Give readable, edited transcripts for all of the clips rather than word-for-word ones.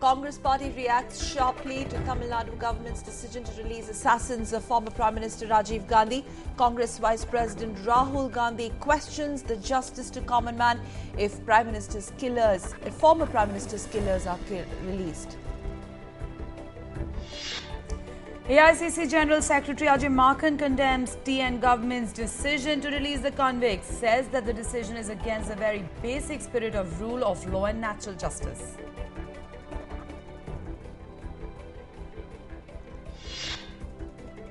Congress party reacts sharply to Tamil Nadu government's decision to release assassins of former Prime Minister Rajiv Gandhi. Congress Vice President Rahul Gandhi questions the justice to common man if former Prime Minister's killers are released. AICC General Secretary Ajay Markan condemns TN government's decision to release the convicts, says that the decision is against the very basic spirit of rule of law and natural justice.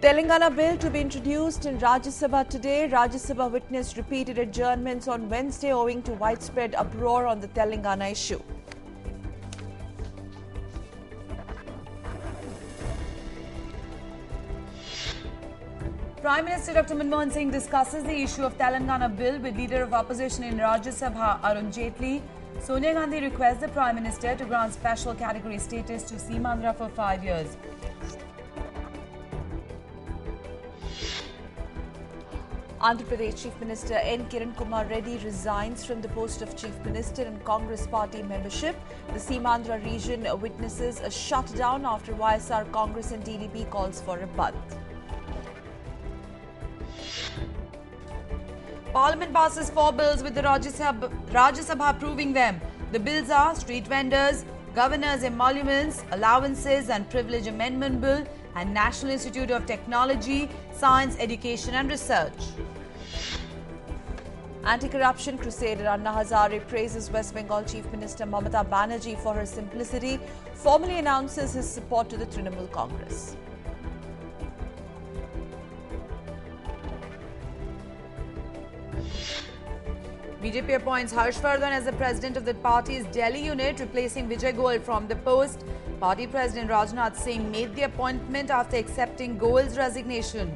Telangana bill to be introduced in Rajya Sabha today. Rajya Sabha witnessed repeated adjournments on Wednesday owing to widespread uproar on the Telangana issue. Prime Minister Dr. Manmohan Singh discusses the issue of Telangana bill with Leader of Opposition in Rajya Sabha Arun Jaitley. Sonia Gandhi requests the Prime Minister to grant special category status to Seemandhra for 5 years. Andhra Pradesh Chief Minister N. Kiran Kumar Reddy resigns from the post of Chief Minister and Congress party membership. The Seemandhra region witnesses a shutdown after YSR Congress and TDP calls for a bandh. Parliament passes 4 bills with the Rajya Sabha approving them. The bills are Street Vendors, Governors' Emoluments, Allowances and Privilege Amendment Bill and National Institute of Technology, Science, Education and Research. Anti-corruption crusader Anna Hazare praises West Bengal Chief Minister Mamata Banerjee for her simplicity, formally announces his support to the Trinamool Congress. BJP appoints Harshvardhan as the president of the party's Delhi unit, replacing Vijay Goel from the post. Party President Rajnath Singh made the appointment after accepting Goel's resignation.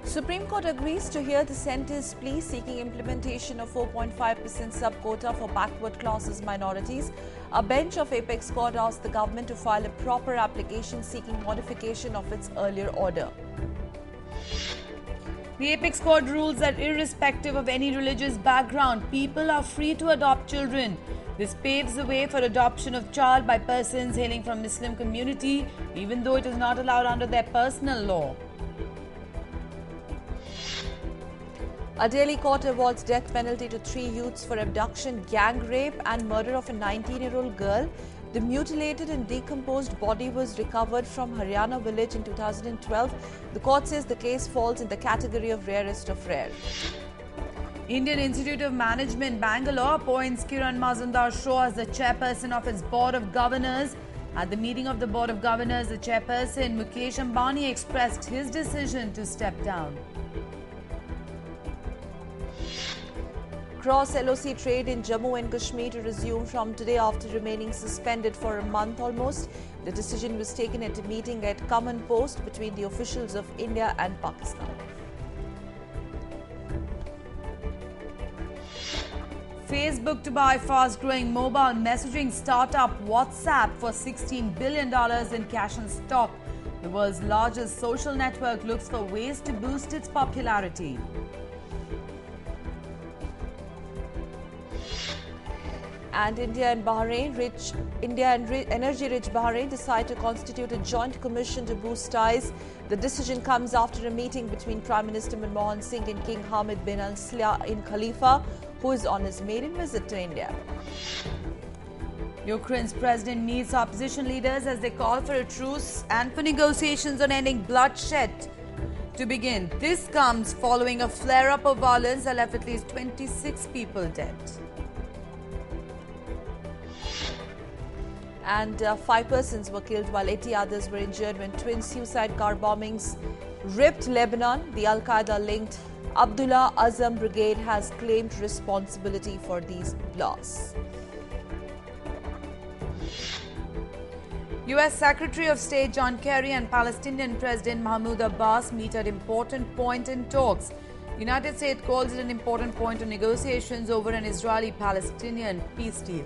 Supreme Court agrees to hear the centre's plea seeking implementation of 4.5% sub-quota for backward classes minorities. A bench of Apex Court asked the government to file a proper application seeking modification of its earlier order. The Apex Court rules that irrespective of any religious background, people are free to adopt children. This paves the way for adoption of child by persons hailing from Muslim community, even though it is not allowed under their personal law. A Delhi court awards death penalty to 3 youths for abduction, gang rape and murder of a 19-year-old girl. The mutilated and decomposed body was recovered from Haryana village in 2012. The court says the case falls in the category of rarest of rare. Indian Institute of Management, Bangalore appoints Kiran Mazumdar-Shaw as the chairperson of its Board of Governors. At the meeting of the Board of Governors, the chairperson Mukesh Ambani expressed his decision to step down. Cross LOC trade in Jammu and Kashmir to resume from today after remaining suspended for a month almost. The decision was taken at a meeting at Common Post between the officials of India and Pakistan. Facebook to buy fast-growing mobile messaging startup WhatsApp for $16 billion in cash and stock. The world's largest social network looks for ways to boost its popularity. And India and energy-rich Bahrain decide to constitute a joint commission to boost ties. The decision comes after a meeting between Prime Minister Manmohan Singh and King Hamad bin Al Salah in Khalifa, who is on his maiden visit to India. Ukraine's president meets opposition leaders as they call for a truce and for negotiations on ending bloodshed to begin. This comes following a flare-up of violence that left at least 26 people dead. And 5 persons were killed while 80 others were injured when twin suicide car bombings ripped Lebanon. The Al-Qaeda-linked Abdullah Azam Brigade has claimed responsibility for these blasts. U.S. Secretary of State John Kerry and Palestinian President Mahmoud Abbas meet at important point in talks. United States calls it an important point of negotiations over an Israeli-Palestinian peace deal.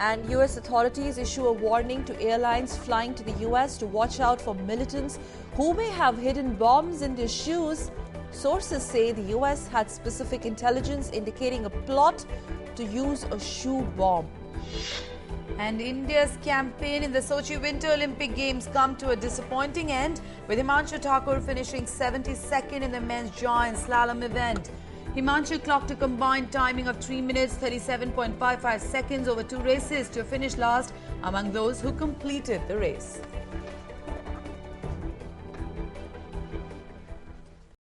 And US authorities issue a warning to airlines flying to the US to watch out for militants who may have hidden bombs in their shoes. Sources say the US had specific intelligence indicating a plot to use a shoe bomb. And India's campaign in the Sochi Winter Olympic Games come to a disappointing end, with Himanshu Thakur finishing 72nd in the men's giant slalom event. Himanshu clocked a combined timing of 3 minutes 37.55 seconds over 2 races to finish last among those who completed the race.